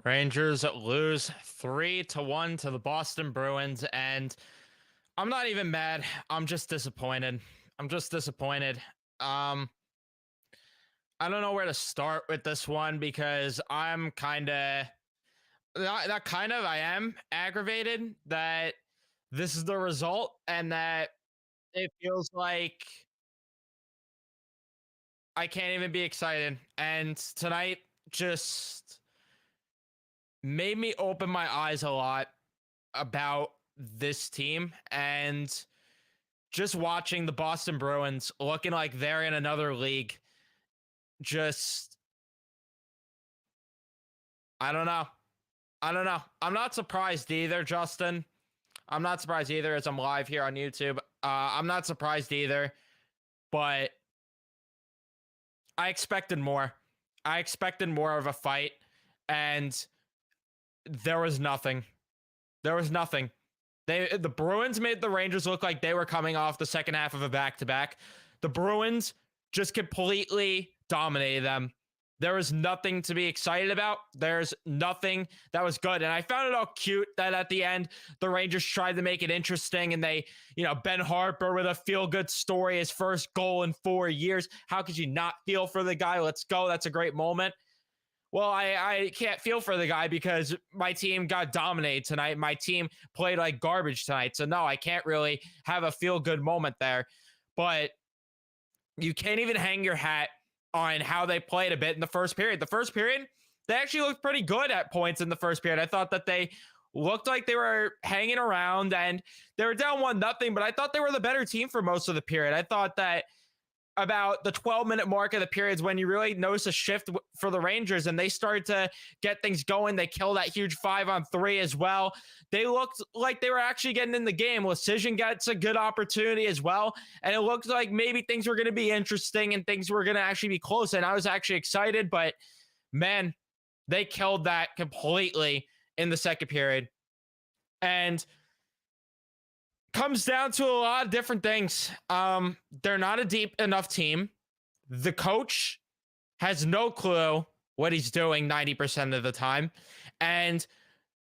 Rangers lose 3-1 to the Boston Bruins, and I'm not even mad. I'm just disappointed. I'm just disappointed. Um, I don't know where to start with this one because I'm kind of not kind of I am aggravated that this is the result and that it feels like I can't even be excited. And tonight just made me open my eyes a lot about this team and just watching the Boston Bruins looking like they're in another league. Just, I don't know. I don't know. I'm not surprised either, Justin. I'm not surprised either as I'm live here on YouTube. I'm not surprised either, but I expected more. I expected more of a fight, and there was nothing. There was nothing. The Bruins made the Rangers look like they were coming off the second half of a back-to-back. The Bruins just completely dominated them. There was nothing to be excited about. There's nothing that was good. And I found it all cute that at the end, the Rangers tried to make it interesting and they, Ben Harper with a feel-good story, his first goal in 4 years. How could you not feel for the guy? Let's go. That's a great moment. Well, I can't feel for the guy because my team got dominated tonight. My team played like garbage tonight. So no, I can't really have a feel-good moment there. But you can't even hang your hat on how they played a bit in the first period. The first period, they actually looked pretty good at points in the first period. I thought that they looked like they were hanging around and they were down 1-0, but I thought they were the better team for most of the period. I thought that about the 12-minute mark of the periods when you really notice a shift for the Rangers and they started to get things going. They killed that huge 5-on-3 as well. They looked like they were actually getting in the game. Lecision gets a good opportunity as well. And it looked like maybe things were going to be interesting and things were going to actually be close. And I was actually excited, but man, they killed that completely in the second period. And comes down to a lot of different things. They're not a deep enough team. The coach has no clue what he's doing 90% of the time. And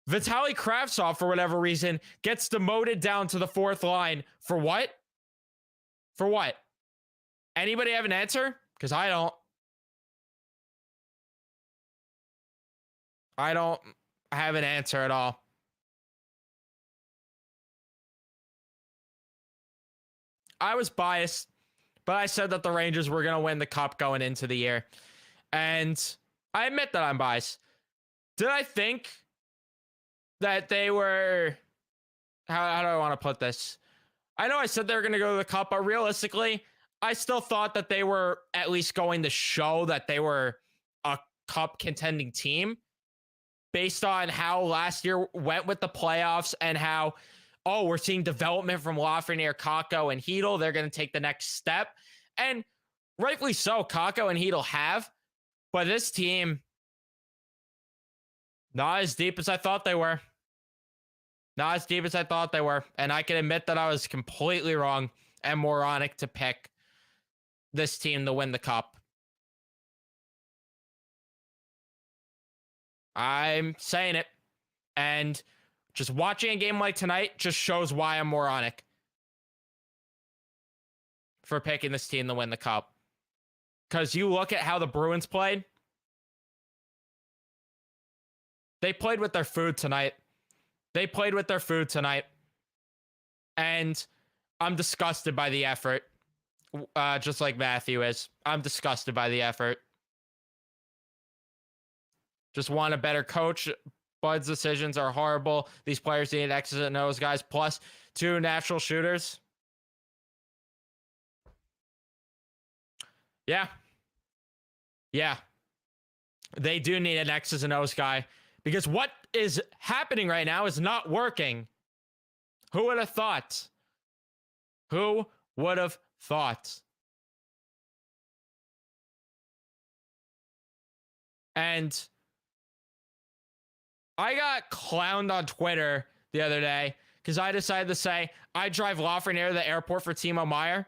Vitaly Kravtsov, for whatever reason, gets demoted down to the fourth line. For what? For what? Anybody have an answer? Because I don't. I don't have an answer at all. I was biased, but I said that the Rangers were going to win the cup going into the year. And I admit that I'm biased. Did I think that they were... How do I want to put this? I know I said they were going to go to the cup, but realistically, I still thought that they were at least going to show that they were a cup contending team based on how last year went with the playoffs and how, oh, we're seeing development from Lafreniere, Kakko, and Hedel. They're going to take the next step. And rightfully so, Kakko and Hedel have. But this team, not as deep as I thought they were. Not as deep as I thought they were. And I can admit that I was completely wrong and moronic to pick this team to win the cup. I'm saying it. And just watching a game like tonight just shows why I'm moronic for picking this team to win the cup. Because you look at how the Bruins played. They played with their food tonight. They played with their food tonight. And I'm disgusted by the effort. Just like Matthew is. I'm disgusted by the effort. Just want a better coach. Bud's decisions are horrible. These players need X's and O's, guys. Plus 2 natural shooters. Yeah. Yeah. They do need an X's and O's guy. Because what is happening right now is not working. Who would have thought? Who would have thought? And I got clowned on Twitter the other day because I decided to say I drive Lafreniere to the airport for Timo Meier.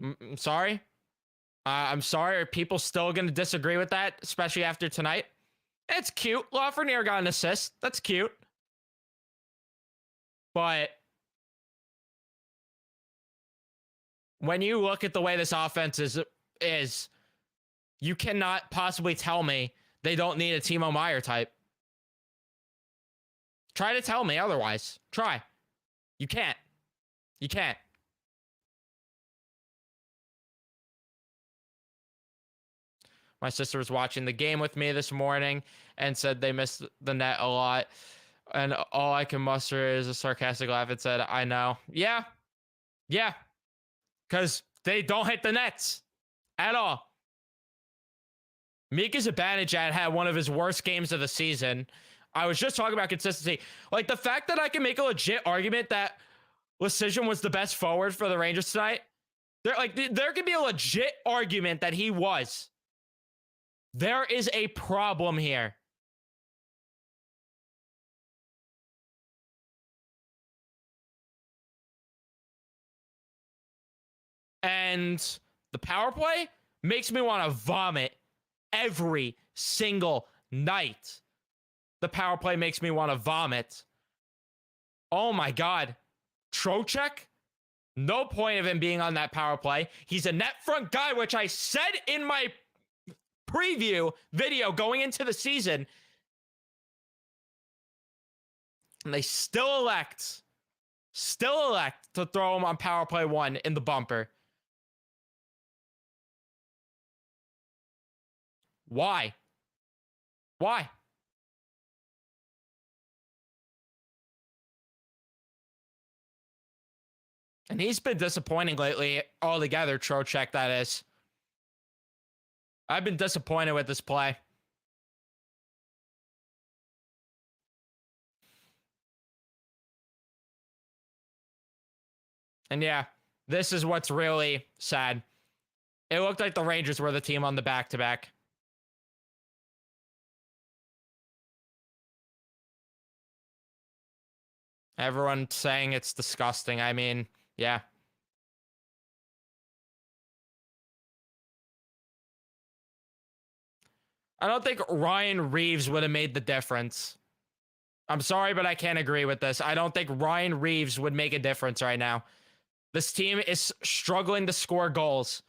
I'm sorry. I'm sorry, are people still going to disagree with that, especially after tonight? It's cute. Lafreniere got an assist. That's cute. But when you look at the way this offense is, you cannot possibly tell me they don't need a Timo Meyer type. Try to tell me otherwise. Try. You can't. You can't. My sister was watching the game with me this morning and said they missed the net a lot. And all I can muster is a sarcastic laugh and said, I know. Yeah. Yeah. Because they don't hit the nets at all. Mika Zibanejad had one of his worst games of the season. I was just talking about consistency. Like, the fact that I can make a legit argument that Lecision was the best forward for the Rangers tonight, there could be a legit argument that he was. There is a problem here. And the power play makes me want to vomit every single night. The power play makes me want to vomit. Oh my God. Trocheck? No point of him being on that power play. He's a net front guy, which I said in my preview video going into the season. And they still elect to throw him on power play 1 in the bumper. Why? Why? And he's been disappointing lately altogether, Trocheck, that is. I've been disappointed with this play. And yeah, this is what's really sad. It looked like the Rangers were the team on the back-to-back. Everyone saying it's disgusting. I mean, yeah. I don't think Ryan Reeves would have made the difference. I'm sorry, but I can't agree with this. I don't think Ryan Reeves would make a difference right now. This team is struggling to score goals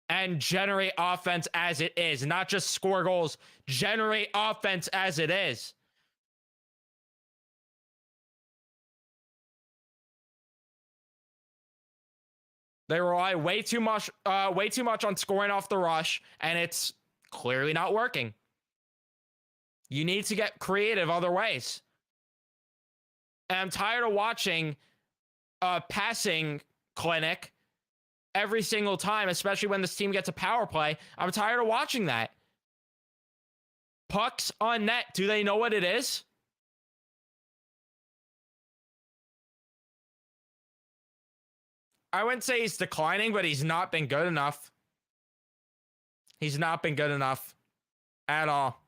and generate offense as it is. Not just score goals, generate offense as it is. They rely way too much on scoring off the rush, and it's clearly not working. You need to get creative other ways. And I'm tired of watching a passing clinic every single time, especially when this team gets a power play. I'm tired of watching that. Pucks on net, do they know what it is? I wouldn't say he's declining, but he's not been good enough. He's not been good enough at all.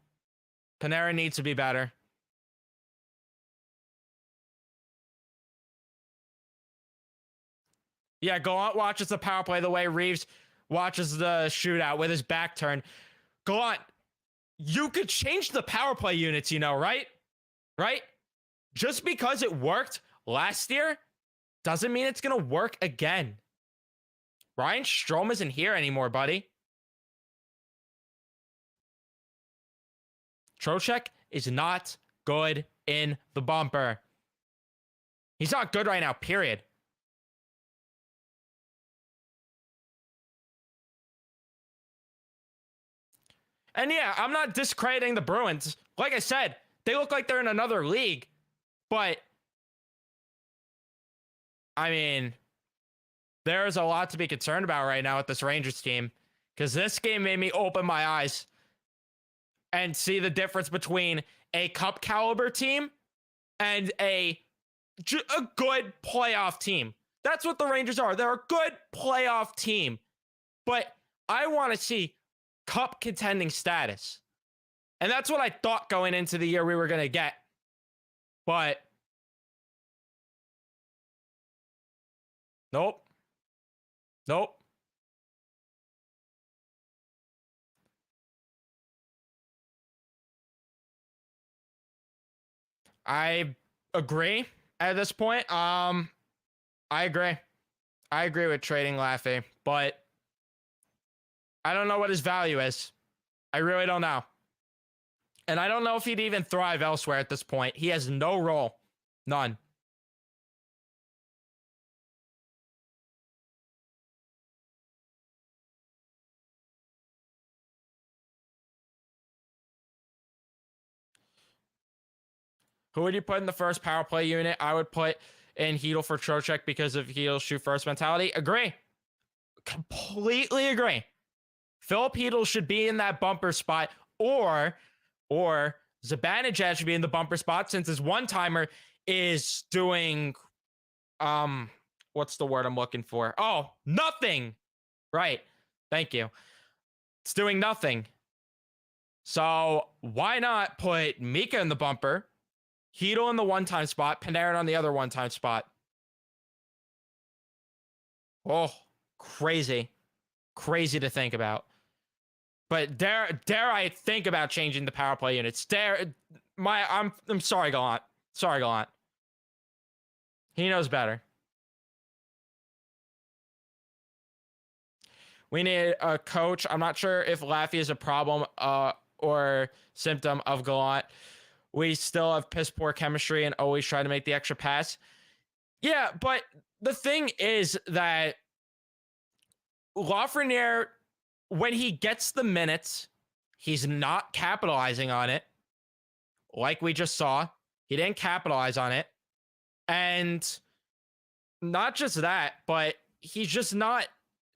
Panarin needs to be better. Yeah, Gallant watches the power play the way Reeves watches the shootout with his back turned. Gallant, you could change the power play units, you know, right? Right? Just because it worked last year doesn't mean it's going to work again. Ryan Strome isn't here anymore, buddy. Trocheck is not good in the bumper. He's not good right now, period. And yeah, I'm not discrediting the Bruins. Like I said, they look like they're in another league. But, I mean, there's a lot to be concerned about right now with this Rangers team. Because this game made me open my eyes and see the difference between a cup caliber team and a good playoff team. That's what the Rangers are. They're a good playoff team. But I want to see cup contending status. And that's what I thought going into the year we were going to get. But nope. Nope. I agree at this point. I agree. I agree with trading Laffy, but I don't know what his value is. I really don't know. And I don't know if he'd even thrive elsewhere at this point. He has no role. None. Who would you put in the first power play unit? I would put in Heedle for Trocheck because of Heedle's shoot first mentality. Agree. Completely agree. Philip Heedle should be in that bumper spot, or Zibanejad should be in the bumper spot since his one-timer is doing what's the word I'm looking for? Oh, nothing. Right. Thank you. It's doing nothing. So why not put Mika in the bumper, Heedle in the one-time spot, Panarin on the other one-time spot? Oh, crazy. Crazy to think about. But dare I think about changing the power play units? I'm sorry, Gallant. Sorry, Gallant. He knows better. We need a coach. I'm not sure if Laffy is a problem or symptom of Gallant. We still have piss poor chemistry and always try to make the extra pass. Yeah, but the thing is that Lafreniere, when he gets the minutes, he's not capitalizing on it. Like we just saw, he didn't capitalize on it. And not just that, but he's just not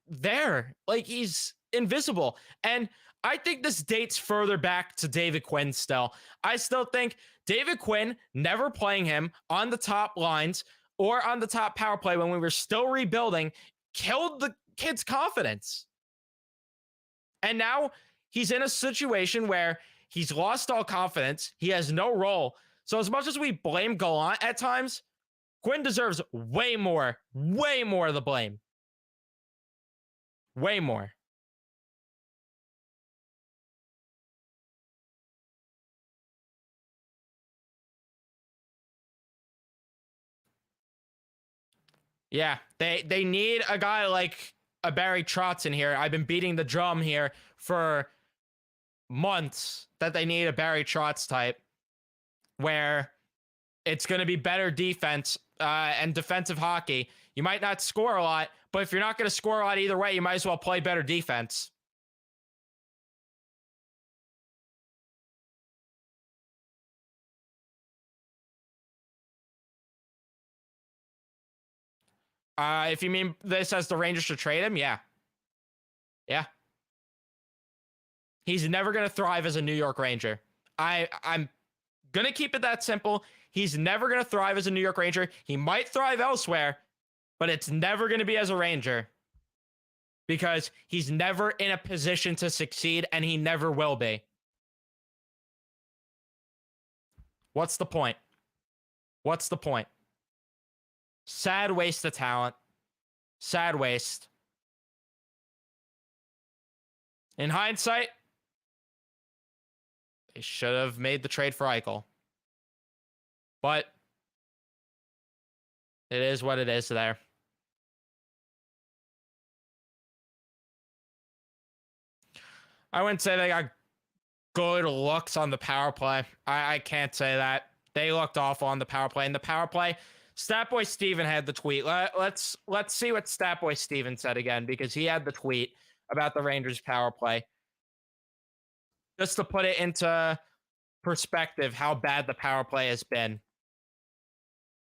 there. Like, he's invisible. And I think this dates further back to David Quinn still. I still think David Quinn never playing him on the top lines or on the top power play when we were still rebuilding killed the kid's confidence. And now he's in a situation where he's lost all confidence. He has no role. So as much as we blame Gallant at times, Quinn deserves way more of the blame. Way more. Yeah, they need a guy like a Barry Trotz in here. I've been beating the drum here for months that they need a Barry Trotz type where it's going to be better defense and defensive hockey. You might not score a lot, but if you're not going to score a lot either way, you might as well play better defense. If you mean this as the Rangers should trade him, yeah. Yeah. He's never going to thrive as a New York Ranger. I'm going to keep it that simple. He's never going to thrive as a New York Ranger. He might thrive elsewhere, but it's never going to be as a Ranger because he's never in a position to succeed and he never will be. What's the point? What's the point? Sad waste of talent. Sad waste. In hindsight, they should have made the trade for Eichel. But it is what it is there. I wouldn't say they got good looks on the power play. I can't say that. They looked awful on the power play. And the power play, Statboy Steven had the tweet. Let's see what Statboy Steven said again, because he had the tweet about the Rangers power play. Just to put it into perspective, how bad the power play has been.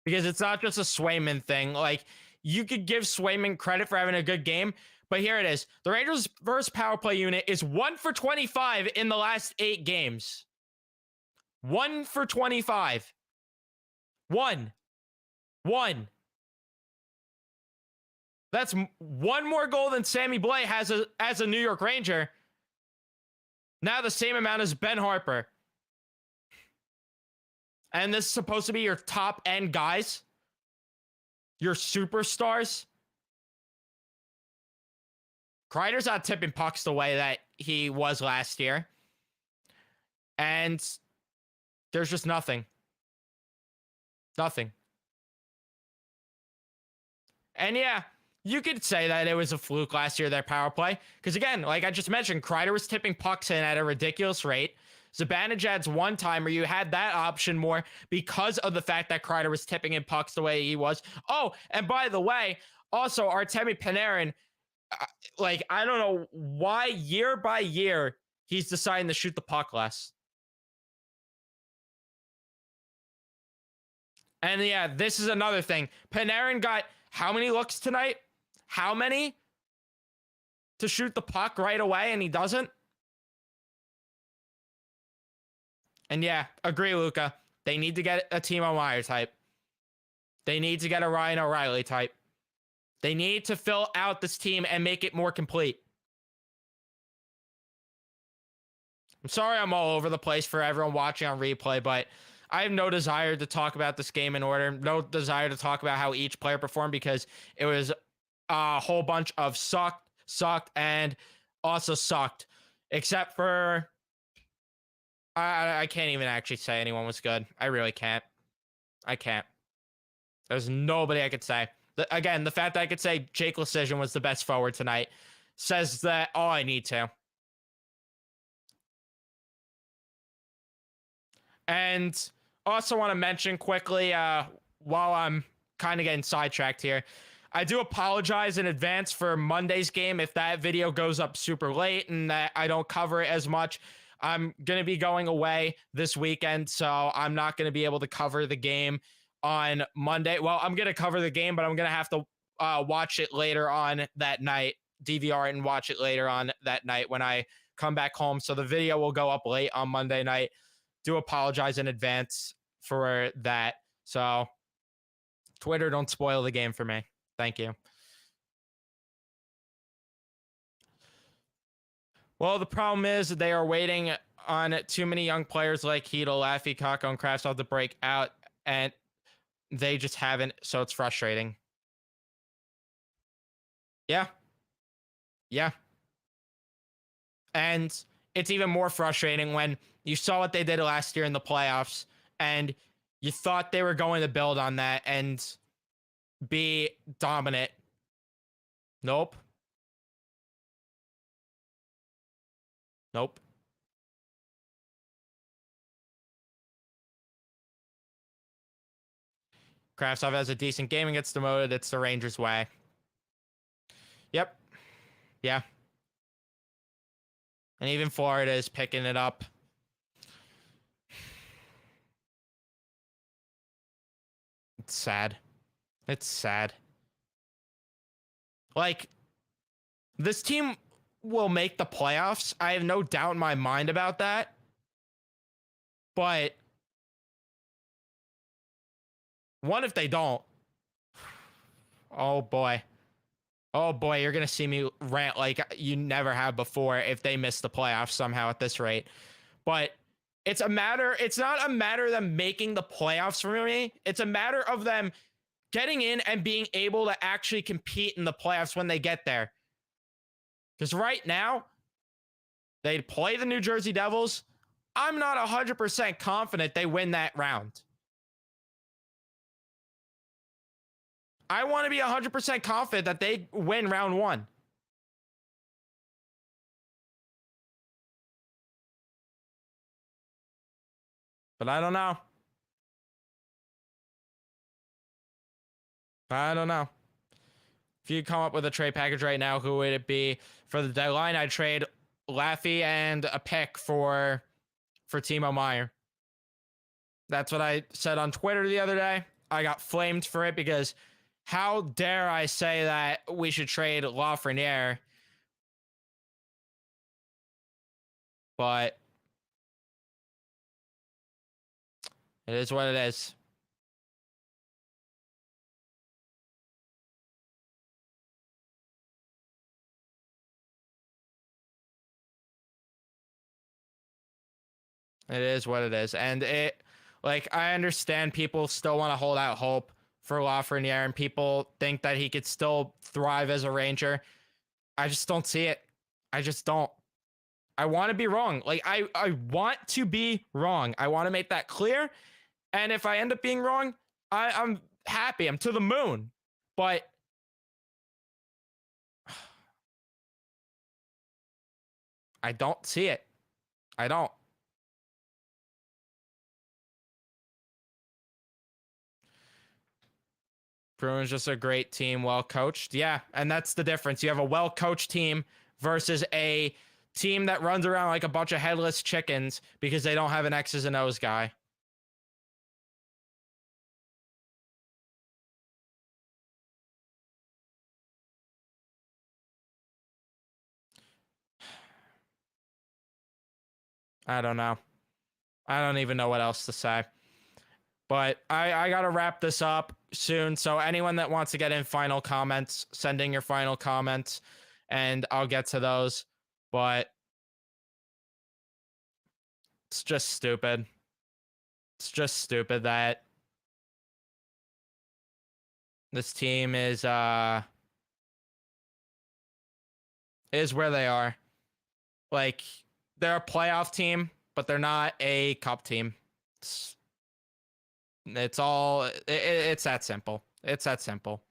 Because it's not just a Swayman thing. Like, you could give Swayman credit for having a good game, but here it is. The Rangers' first power play unit is 1 for 25 in the last 8 games. 1 for 25. 1. That's one more goal than Sammy Blais has as a New York Ranger. Now the same amount as Ben Harper. And this is supposed to be your top end guys? Your superstars? Kreider's not tipping pucks the way that he was last year. And there's just nothing. Nothing. And yeah, you could say that it was a fluke last year, their power play. Because again, like I just mentioned, Kreider was tipping pucks in at a ridiculous rate. Zibanejad's one timer, you had that option more because of the fact that Kreider was tipping in pucks the way he was. Oh, and by the way, also Artemi Panarin, like I don't know why year by year he's deciding to shoot the puck less. And yeah, this is another thing. Panarin got how many looks tonight? How many to shoot the puck right away, and he doesn't? And yeah, agree, Luca. They need to get a Timo Meier type. They need to get a Ryan O'Reilly type. They need to fill out this team and make it more complete. I'm sorry I'm all over the place for everyone watching on replay, but I have no desire to talk about this game in order. No desire to talk about how each player performed because it was a whole bunch of sucked, and also sucked. Except for... I can't even actually say anyone was good. I really can't. I can't. There's nobody I could say. Again, the fact that I could say Jake Lecision was the best forward tonight says that all I need to. And also want to mention quickly, while I'm kind of getting sidetracked here, I do apologize in advance for Monday's game if that video goes up super late and that I don't cover it as much. I'm going to be going away this weekend, so I'm not going to be able to cover the game on Monday. Well, I'm going to cover the game, but I'm going to have to watch it later on that night, DVR it and watch it later on that night when I come back home. So the video will go up late on Monday night. Do apologize in advance for that. So Twitter, don't spoil the game for me. Thank you. Well, the problem is they are waiting on too many young players like Hito, Laffy, Kakko, and Kravtsov to break out, and they just haven't, so it's frustrating. Yeah. Yeah. And it's even more frustrating when you saw what they did last year in the playoffs, and you thought they were going to build on that and be dominant. Nope. Nope. Kravtsov has a decent game and gets demoted. It's the Rangers' way. Yep. Yeah. And even Florida is picking it up. It's sad. It's sad. Like, this team will make the playoffs. I have no doubt in my mind about that. But what if they don't? Oh boy. Oh boy, you're going to see me rant like you never have before if they miss the playoffs somehow at this rate. But it's not a matter of them making the playoffs for me. It's a matter of them getting in and being able to actually compete in the playoffs when they get there. Because right now, they play the New Jersey Devils. I'm not 100% confident they win that round. I want to be 100% confident that they win round one. But I don't know. I don't know. If you come up with a trade package right now, who would it be? For the deadline, I'd trade Laffy and a pick for Timo Meier. That's what I said on Twitter the other day. I got flamed for it because how dare I say that we should trade Lafreniere? But it is what it is. It is what it is. And I understand people still want to hold out hope for Lafreniere and people think that he could still thrive as a Ranger. I just don't see it. I just don't. I want to be wrong. I want to be wrong. I want to make that clear. And if I end up being wrong, I'm happy. I'm to the moon. But I don't see it. I don't. Bruins just a great team, well coached. Yeah, and that's the difference. You have a well coached team versus a team that runs around like a bunch of headless chickens because they don't have an X's and O's guy. I don't know. I don't even know what else to say. But I got to wrap this up soon. So anyone that wants to get in final comments, send in your final comments and I'll get to those. But it's just stupid. It's just stupid that this team is where they are. Like, they're a playoff team, but they're not a cup team. It's all it's that simple. It's that simple.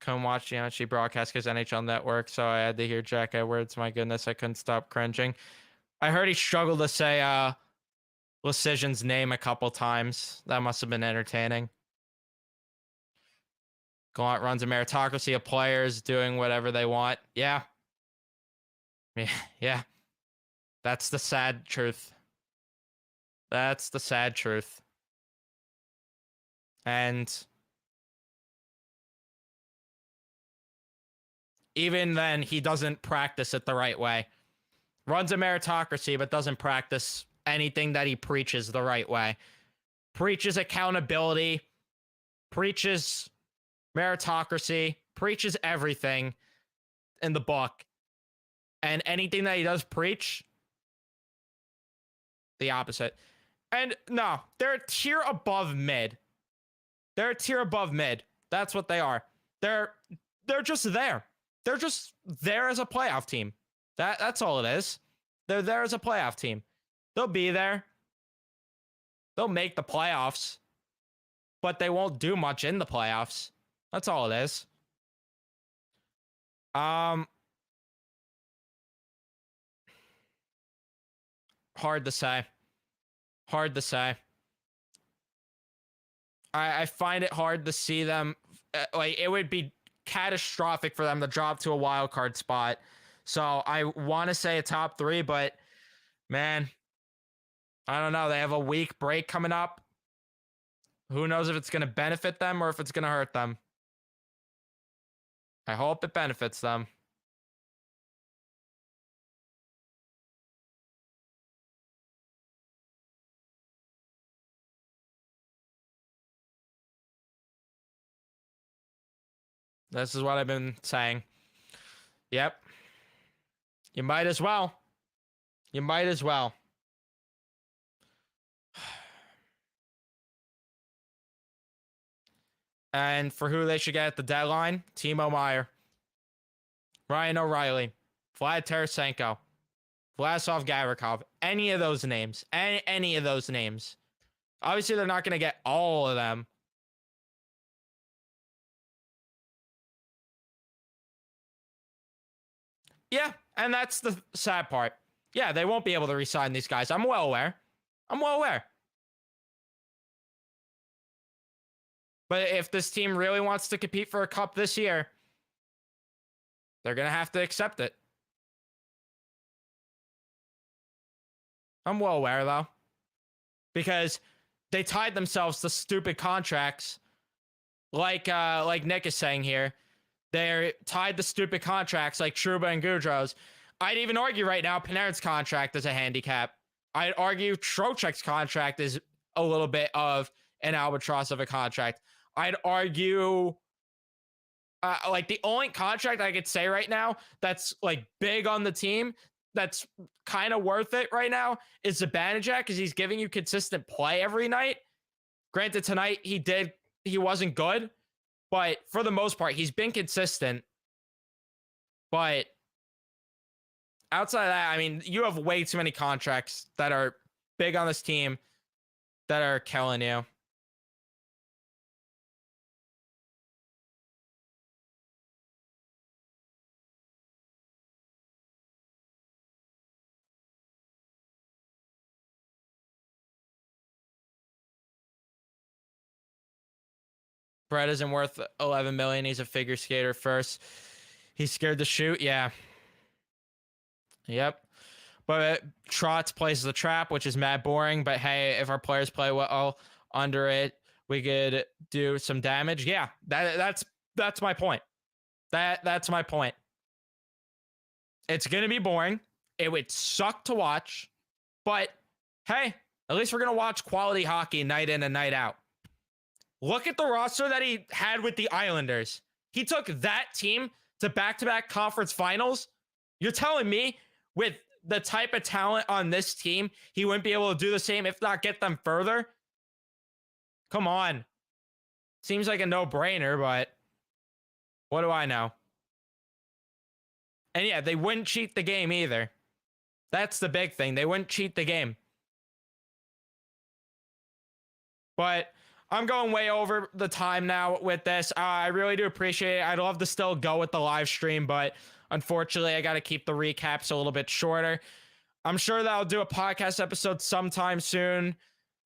Couldn't watch the NHC broadcast because NHL Network, so I had to hear Jack Edwards. My goodness, I couldn't stop cringing. I heard he struggled to say Lecision's name a couple times. That must have been entertaining. Gallant runs a meritocracy of players doing whatever they want. Yeah. Yeah. That's the sad truth. That's the sad truth. And even then, he doesn't practice it the right way. Runs a meritocracy, but doesn't practice anything that he preaches the right way. Preaches accountability, preaches meritocracy, preaches everything in the book. And anything that he does preach, the opposite. And no, they're a tier above mid. They're a tier above mid. That's what they are. They're just there. They're just there as a playoff team. That's all it is. They're there as a playoff team. They'll be there. They'll make the playoffs, but they won't do much in the playoffs. That's all it is. Hard to say. Hard to say. I find it hard to see them. Like, it would be catastrophic for them to drop to a wild card spot. So I want to say a top 3, but man, I don't know. They have a week break coming up. Who knows if it's going to benefit them or if it's going to hurt them. I hope it benefits them. This is what I've been saying. Yep. You might as well. You might as well. And for who they should get at the deadline, Timo Meier, Ryan O'Reilly, Vlad Tarasenko, Vlasov Gavrikov, any of those names. Any of those names. Obviously, they're not going to get all of them. Yeah, and that's the sad part. Yeah, they won't be able to re-sign these guys. I'm well aware. I'm well aware. But if this team really wants to compete for a cup this year, they're going to have to accept it. I'm well aware, though. Because they tied themselves to stupid contracts. Like Nick is saying here. They're tied to stupid contracts like Trouba and Goudreau's. I'd even argue right now Panarin's contract is a handicap. I'd argue Trocheck's contract is a little bit of an albatross of a contract. I'd argue like the only contract I could say right now that's like big on the team that's kind of worth it right now is Zibanejad because he's giving you consistent play every night. Granted, tonight he wasn't good, But for the most part, he's been consistent. But outside of that, I mean, you have way too many contracts that are big on this team that are killing you. Brett isn't worth 11 million. He's a figure skater first. He's scared to shoot. Yeah. Yep. But Trotz plays the trap, which is mad boring. But hey, if our players play well under it, we could do some damage. Yeah, that's my point. That's my point. It's gonna be boring. It would suck to watch, but hey, at least we're gonna watch quality hockey night in and night out. Look at the roster that he had with the Islanders. He took that team to back-to-back conference finals. You're telling me with the type of talent on this team, he wouldn't be able to do the same, if not get them further? Come on. Seems like a no-brainer, but what do I know? And yeah, they wouldn't cheat the game either. That's the big thing. They wouldn't cheat the game. But I'm going way over the time now with this. I really do appreciate it. I'd love to still go with the live stream, but unfortunately, I got to keep the recaps a little bit shorter. I'm sure that I'll do a podcast episode sometime soon.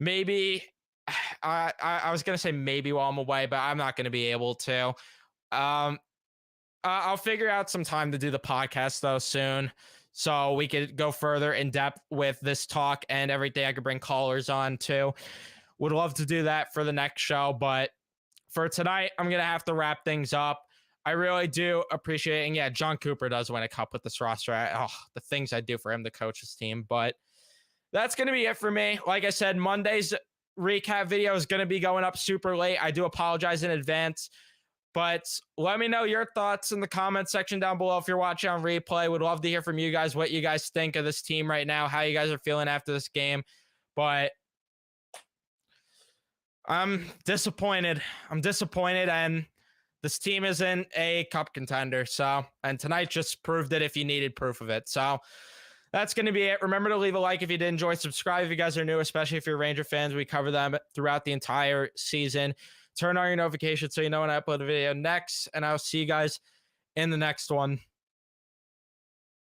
Maybe, I was going to say maybe while I'm away, but I'm not going to be able to. I'll figure out some time to do the podcast, though, soon, so we could go further in depth with this talk and everything. I could bring callers on, too. Would love to do that for the next show, but for tonight, I'm going to have to wrap things up. I really do appreciate it. And yeah, John Cooper does win a cup with this roster. The things I do for him to coach his team. But that's going to be it for me. Like I said, Monday's recap video is going to be going up super late. I do apologize in advance. But let me know your thoughts in the comment section down below if you're watching on replay. Would love to hear from you guys what you guys think of this team right now, how you guys are feeling after this game. But I'm disappointed. And this team isn't a cup contender. So, and tonight just proved it if you needed proof of it. So that's going to be it. Remember to leave a like if you did enjoy. Subscribe if you guys are new, especially if you're Ranger fans. We cover them throughout the entire season. Turn on your notifications so you know when I upload a video next. And I'll see you guys in the next one.